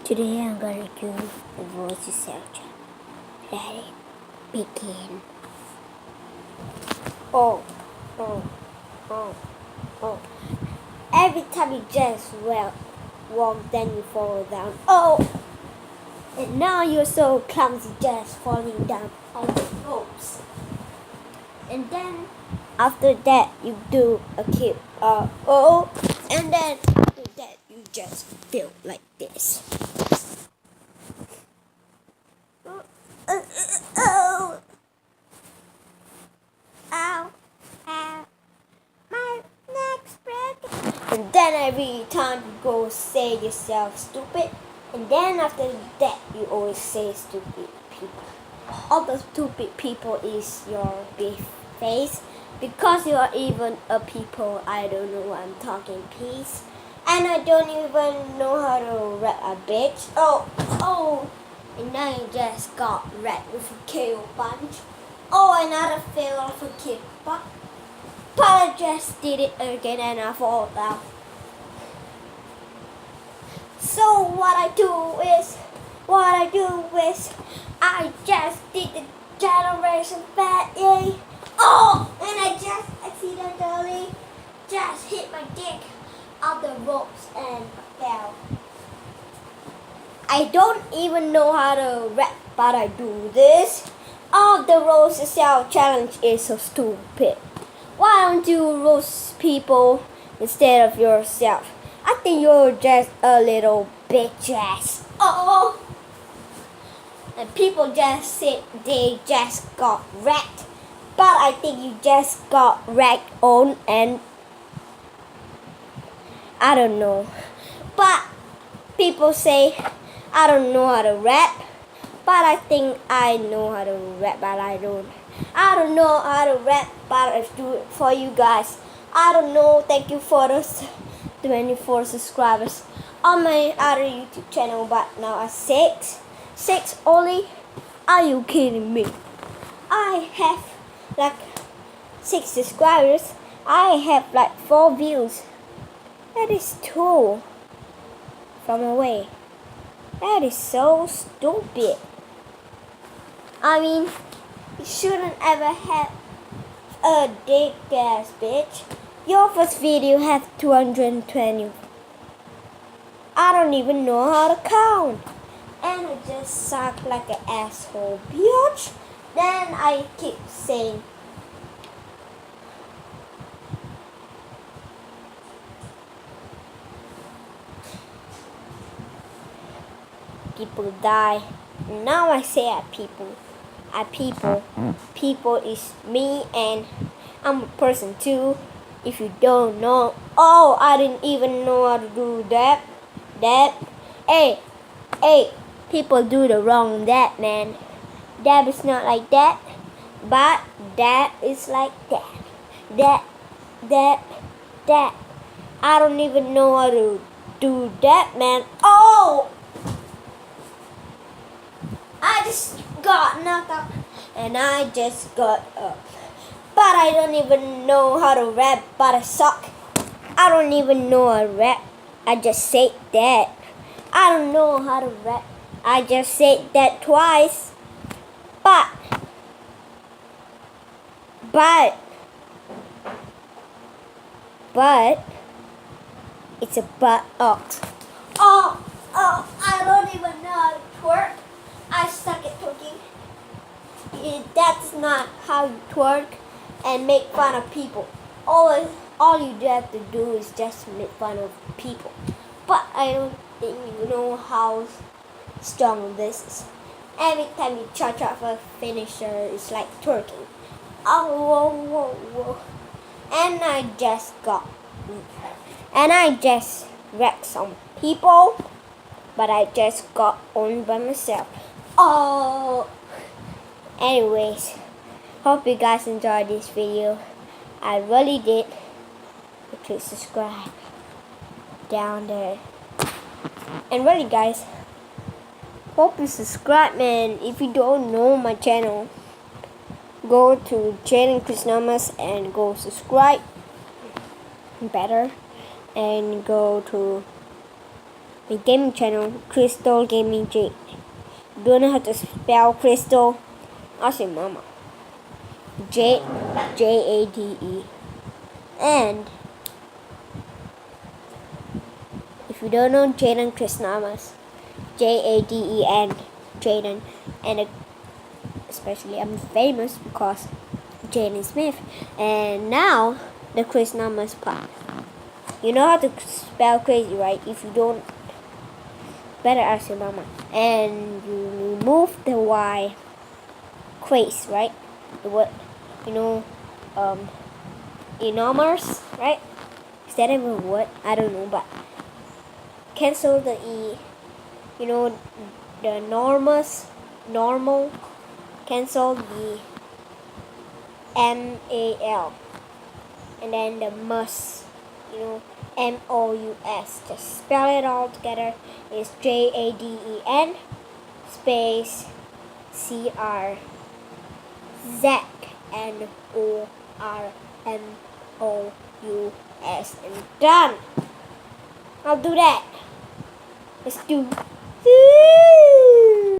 Today I'm gonna do the voices section. Let it begin. Oh, oh, oh, oh. Every time you just walk, then you fall down. Oh! And now you're so clumsy just falling down on the ropes. And then after that you do a kick. Oh! And then after that you just feel like this. Oh! Ow! Ow! My neck's broken. And then every time you go say yourself stupid. And then after that you always say stupid people. All the stupid people is your big face. Because you are even a people, I don't know what I'm talking peace. And I don't even know how to rap a bitch. Oh! And now you just got wrecked with a KO punch. Oh, another fail of a kick. But I just did it again and I fall down. So what I do is, I just did the generation fat, yay. Oh, and I just accidentally just hit my dick off the ropes and fell. I don't even know how to rap, but I do this. Oh, the roast yourself challenge is so stupid. Why don't you roast people instead of yourself? I think you're just a little bitch ass. Oh! And people just said they just got wrecked. But I think you just got wrecked on and I don't know. But people say I don't know how to rap. But I think I know how to rap, but I don't. I don't know how to rap, but I do it for you guys. I don't know. Thank you for the 24 subscribers on my other YouTube channel, but now I 6 only. Are you kidding me? I have like 6 subscribers. I have like 4 views. That is 2 from away. That is so stupid. I mean, you shouldn't ever have a dick ass bitch. Your first video has 220. I don't even know how to count. And I just suck like an asshole bitch. Then I keep saying, people die. Now I say at people. People is me and I'm a person too. If you don't know, oh, I didn't even know how to do that. Hey, people do the wrong that, man. That is not like that, but that is like that. That. I don't even know how to do that, man. Oh! I just got knocked out and I just got up. But I don't even know how to rap, but I suck. I don't even know how to rap. I just said that. I don't know how to rap. I just said that twice. But it's a butt ox. Oh, I don't even know how to twerk. I suck at twerking. That's not how you twerk and make fun of people. All you have to do is just make fun of people. But I don't think you know how strong this is. Every time you charge off a finisher, it's like twerking. Oh, whoa. And I just wrecked some people, but I just got owned by myself. Oh, anyways, hope you guys enjoyed this video. I really did. Please subscribe down there. And really, guys, hope you subscribe, man. If you don't know my channel, go to Jaden Chris Namas and go subscribe better, and go to my gaming channel, Crystal Gaming Jade. Don't know how to spell Crystal? Ask your mama. Jade, Jade. And if you don't know Jaden Christnamas, Jaden, Jaden, and especially I'm famous because Jaden Smith. And now the Christnamas part. You know how to spell crazy, right? If you don't, better ask your mama. And you remove the Y, craze, right? The word, enormous, right? Is that even a word? I don't know, but cancel the E. The normal, cancel the MAL, and then the must, MOUS. Just spell it all together. It's JADEN space CR NORMOUS, and done. I'll do that. Let's do.